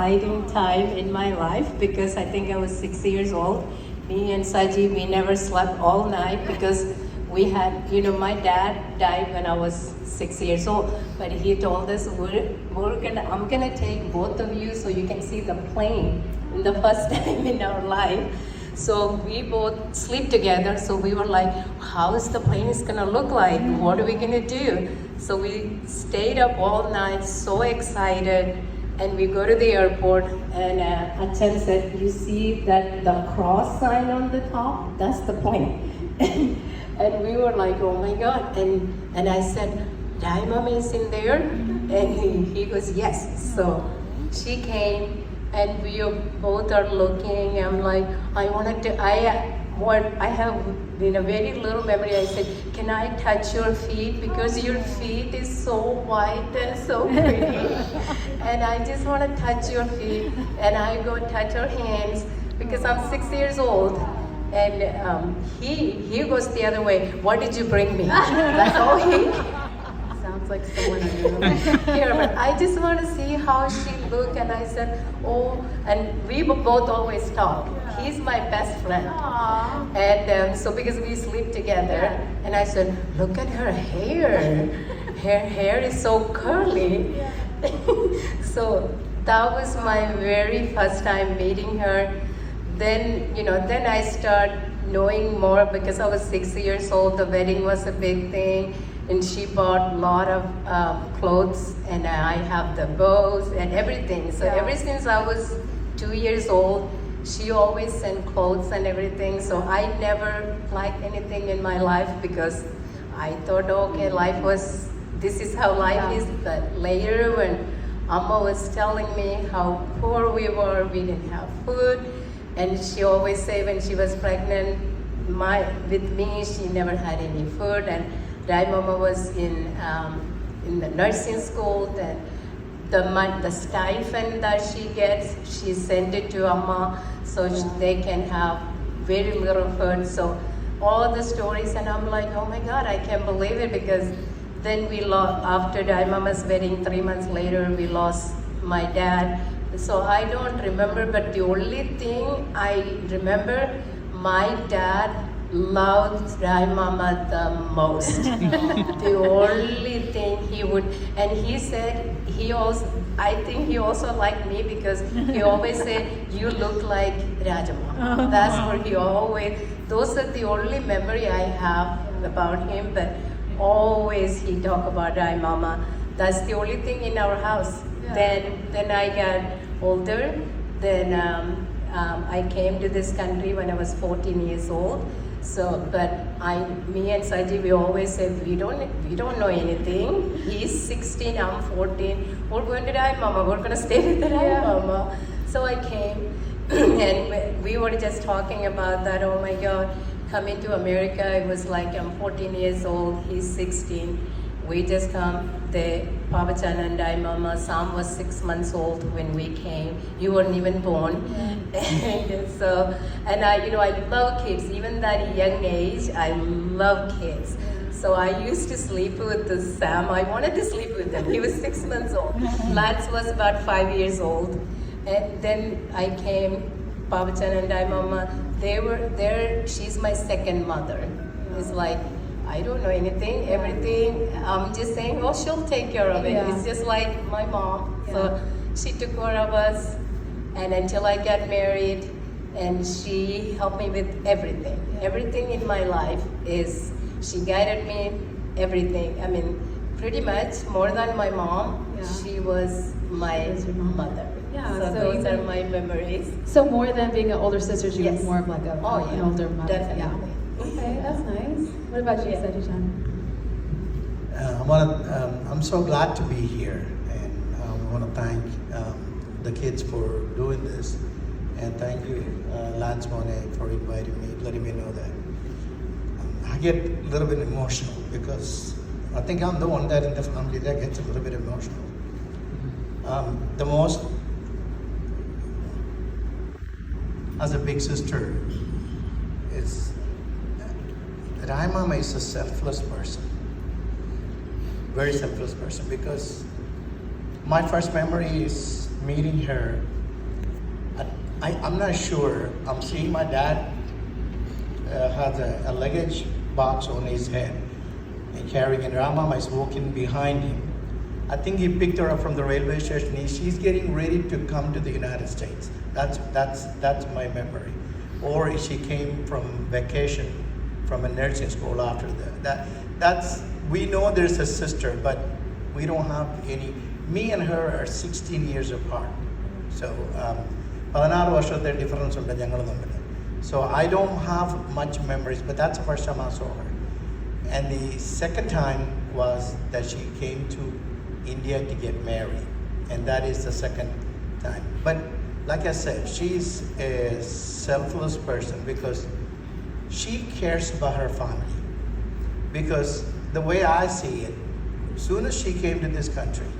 exciting time in my life because I think I was 6 years old. Me and Saji, we never slept all night because we had, my dad died when I was 6 years old, but he told us I'm gonna take both of you so you can see the plane in the first time in our life. So we both sleep together. So we were like, how is the plane is gonna look like? What are we gonna do? So we stayed up all night, so excited. And we go to the airport, and Achan said, "You see that the cross sign on the top? That's the plane." And we were like, "Oh my God!" And I said, "Dai Mama is in there," and he goes, "Yes." So she came, and we both are looking. I'm like, I have in a very little memory. I said, "Can I touch your feet because your feet is so white and so pretty, and I just want to touch your feet." And I go touch her hands because I'm 6 years old, and he goes the other way. "What did you bring me?" That's all he. Sounds like someone I know. Here, but I just want to see how she look, and I said, "Oh," and we both always talk. He's my best friend. Aww. And so because we sleep together, and I said, "Look at her hair. Her hair is so curly." So that was my very first time meeting her. Then, then I start knowing more because I was 6 years old. The wedding was a big thing, and she bought a lot of clothes, and I have the bows and everything. So ever since I was 2 years old, she always sent clothes and everything. So I never liked anything in my life because I thought, okay, this is how life is. But later when Amma was telling me how poor we were, we didn't have food. And she always said when she was pregnant with me, she never had any food. And Dai Mama was in the nursing school. Then the stipend that she gets, she sent it to Amma so they can have very little food. So all the stories, and I'm like, oh my God, I can't believe it, because then we lost, after Dai Mama's wedding, 3 months later, we lost my dad. So I don't remember, but the only thing I remember, my dad loved Dai Mama the most. The only thing he would, and he said I think he also liked me because he always said, "You look like Rajama." That's what he always, those are the only memory I have about him, but always he talk about Dai Mama. That's the only thing in our house. Then I got older, then I came to this country when I was 14 years old. So, but me and Saji, we always said we don't know anything. He's 16, I'm 14. We're going to Dai Mama. We're going to stay with the Dai Mama. So I came, and we were just talking about that. Oh my God, coming to America, it was like I'm 14 years old. He's 16. We just come. Papa Chan and Dai Mama, Sam was 6 months old when we came. You weren't even born. And I love kids. Even that young age, I love kids. So I used to sleep with Sam. I wanted to sleep with him. He was 6 months old. Lance was about 5 years old. And then I came, Papa Chan and Dai Mama, they were there. She's my second mother. It's like, I don't know anything, everything. I'm just saying, oh, she'll take care of it. It's just like my mom. So she took care of us, and until I got married, and she helped me with everything. Everything in my life she guided me, everything. I mean, pretty much more than my mom, she was my mother. So those are my memories. So more than being an older sister, she was Yes. more of like an older mother. Definitely. Okay, that's nice. What about you, Saji-chan? I'm so glad to be here, and I want to thank the kids for doing this, and thank you, Lance Monet, for inviting me, letting me know that. I get a little bit emotional because I think I'm the one that in the family that gets a little bit emotional. The most, as a big sister, is Dai Mama is a selfless person, very selfless person, because my first memory is meeting her, I'm not sure. I'm seeing my dad has a luggage box on his head and carrying it. Ramama is walking behind him. I think he picked her up from the railway station. She's getting ready to come to the United States. That's my memory. Or she came from vacation from a nursing school after that. We know there's a sister, but we don't have any. Me and her are 16 years apart. So 16 വർഷത്തെ difference ഉണ്ട് ഞങ്ങൾ തമ്മിൽ. So I don't have much memories, but that's the first time I saw her. And the second time was that she came to India to get married, and that is the second time. But like I said, she's a selfless person because she cares about her family. Because the way I see it, as soon as she came to this country,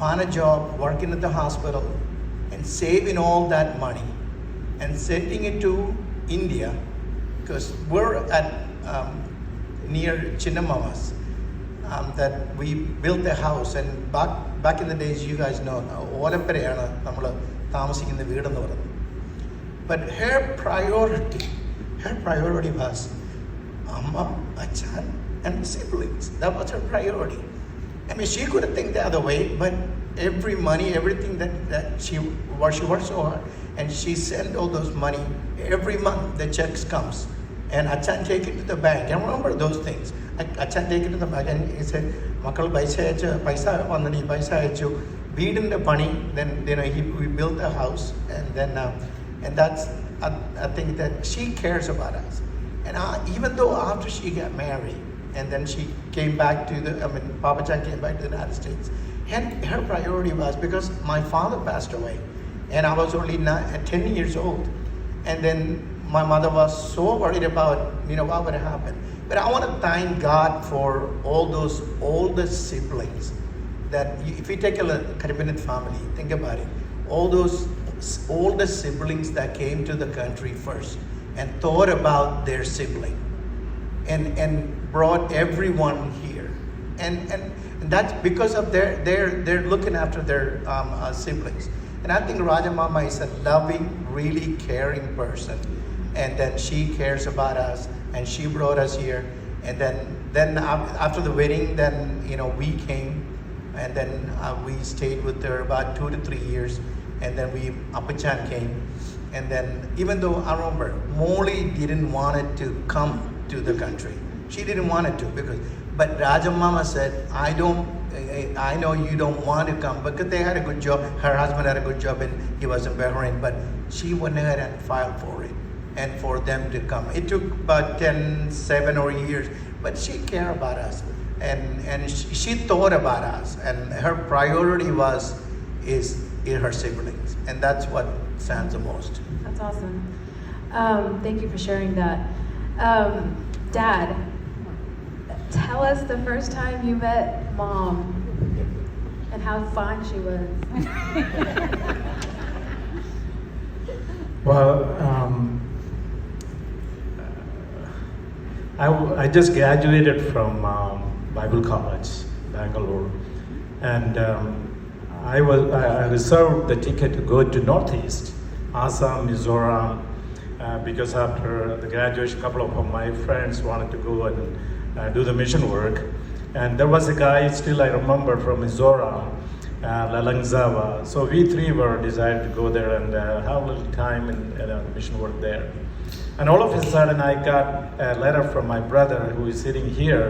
found a job, working at the hospital, and saving all that money and sending it to India, because we're at near Chinnamama's, that we built a house, and back in the days, you guys know, ഓലപ്പരയാണ് നമ്മൾ താമസിക്കുന്ന വീടെന്ന് പറയുന്നത്. But her priority was Amma, Achan, and siblings. That was her priority. I mean, she couldn't think the other way, but everything that she worked so hard, and she sent all those money every month. The checks comes, and Achan take it to the bank. I remember those things. Achan take it to the bank, and he said, "Makal paisa vandani paisa achu." Beat in the money. Then we built a house, and then and that's I think that she cares about us. And even though after she got married, and then she came back to Papa Chan came back to the United States, and her priority was because my father passed away, and I was only 10 years old, and then my mother was so worried about what would happen. But I want to thank God for all those older siblings. That if you take a Caribbean family, think about it, all those older siblings that came to the country first and thought about their sibling and brought everyone here, and that's because of they're looking after their siblings. And I think Rajamama is a loving, really caring person, and then she cares about us, and she brought us here, and then after the wedding, then we came, and then we stayed with her about 2 to 3 years, and then Appachan came. And then, even though I remember, Molly didn't want it to come to the country. She didn't want it to but Rajamama said, I know you don't want to come, because they had a good job. Her husband had a good job, and he was in Bahrain, but she went ahead and filed for it, and for them to come. It took about 7 or years, but she cared about us, and she thought about us, and her priority is her siblings, and that's what stands the most. That's awesome. Thank you for sharing that. Dad, tell us the first time you met Mom and how fine she was. Well, I just graduated from Bible College, Bangalore, and I reserved the ticket to go to Northeast, Assam, Mizoram, because after the graduation, a couple of my friends wanted to go and do the mission work. And there was a guy, still I remember, from Mizoram, Lalangzawa. So we three were decided to go there and have a little time in mission work there. And all of a sudden I got a letter from my brother, who is sitting here,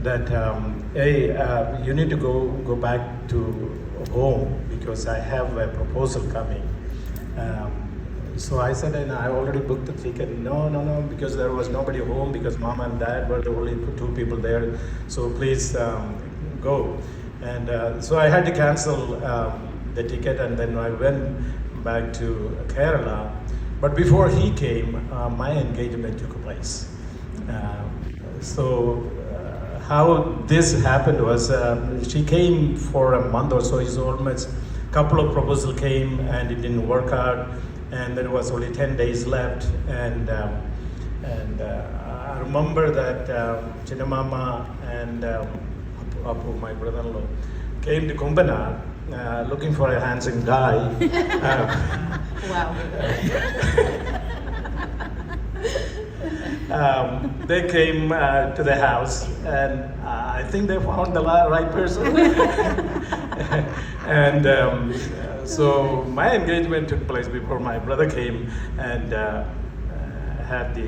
that, hey, you need to go back to home because I have a proposal coming. So I said, and I already booked the ticket. No, because there was nobody home, because Mom and Dad were the only 2 people there. So please go. And so I had to cancel the ticket, and then I went back to Kerala. But before he came, my engagement took place. How this happened was she came for a month or so. It's almost a couple of proposals came, and it didn't work out. And there was only 10 days left, and I remember that Chinnamama and Apu, my brother-in-law, came to Kumbana looking for a handsome guy. Wow. They came to the house, and I think they found the right person. And so my engagement took place before my brother came and had the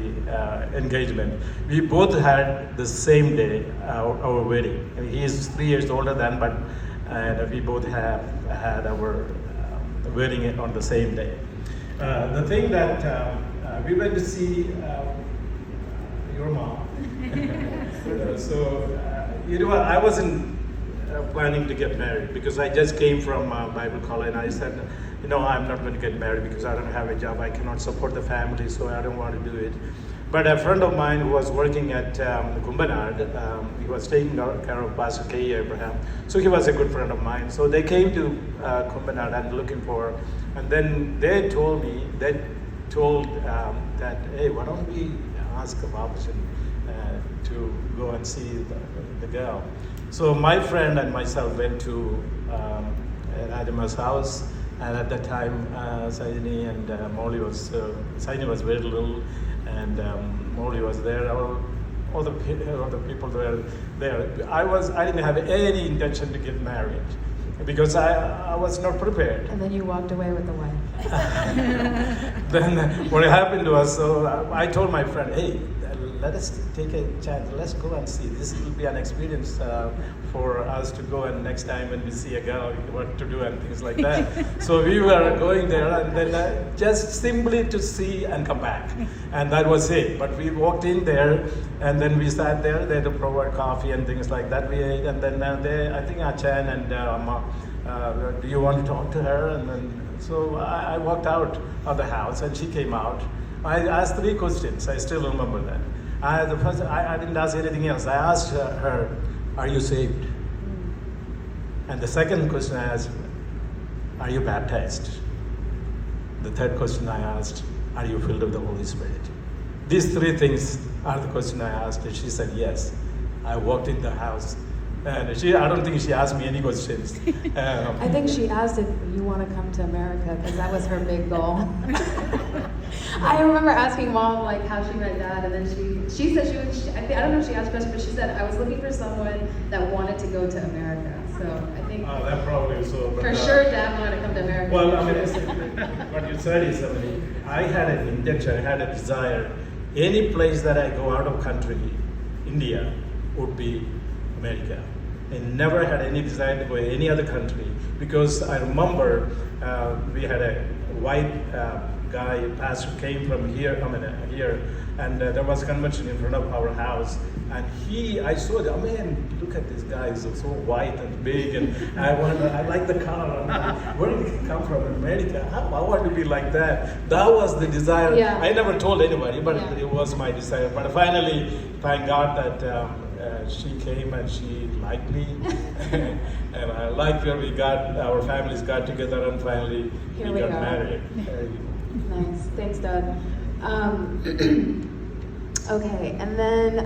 engagement. We both had the same day our wedding. I mean, he is 3 years older than, but we both have had our wedding on the same day. The thing that we went to see your mom. So you know what? I wasn't planning to get married because I just came from Bible college, and I said, you know, I'm not going to get married because I don't have a job. I cannot support the family, so I don't want to do it. But a friend of mine who was working at Kumbanad, he was taking care of Pastor K. Abraham. So he was a good friend of mine. So they came to Kumbanad and looking for, and then they told me, that, hey, why don't we ask Babajan to go and see the girl. So my friend and myself went to Radima's house, and at that time, Saini and Molly was, Saini was very little, and Molly was there. All the people were there. I didn't have any intention to get married because I was not prepared. And then you walked away with the wife. Then what happened was, so I told my friend, hey, let us take a chance. Let's go and see. This will be an experience for us to go, and next time when we see a girl, what to do and things like that. So we were going there, and then just simply to see and come back, and that was it. But we walked in there, and then we sat there. They had to provide coffee and things like that. We ate, and then I think Achan and do you want to talk to her? And then so I walked out of the house, and she came out. I asked 3 questions. I still remember that. The first, I didn't ask anything else. I asked her, are you saved? And the second question I asked, are you baptized? The third question I asked, are you filled with the Holy Spirit? These 3 things are the question I asked, and she said yes. I walked in the house, and I don't think she asked me any questions. I think she asked if you want to come to America because that was her big goal. I remember asking Mom like how she met Dad, and then she said I don't know if she asked question, but she said I was looking for someone that wanted to go to America. So I think that probably is so. For sure Dad wanted to come to America. Well, I mean, what you said is, I had an intention, I had a desire. Any place that I go out of country, India, would be America. I never had any desire to go to any other country because I remember we had a white guy, pastor came from here, here, and there was a convention in front of our house, and I saw the, man, look at this guy, he's so white and big, and I like the color, where did he come from, America? I want to be like that. That was the desire. Yeah. I never told anybody, but Yeah. it was my desire. But finally, thank God that she came and she liked me, and I liked her. Our families got together, and finally Here we we got are. married. Nice, thanks, Dad. Okay, and then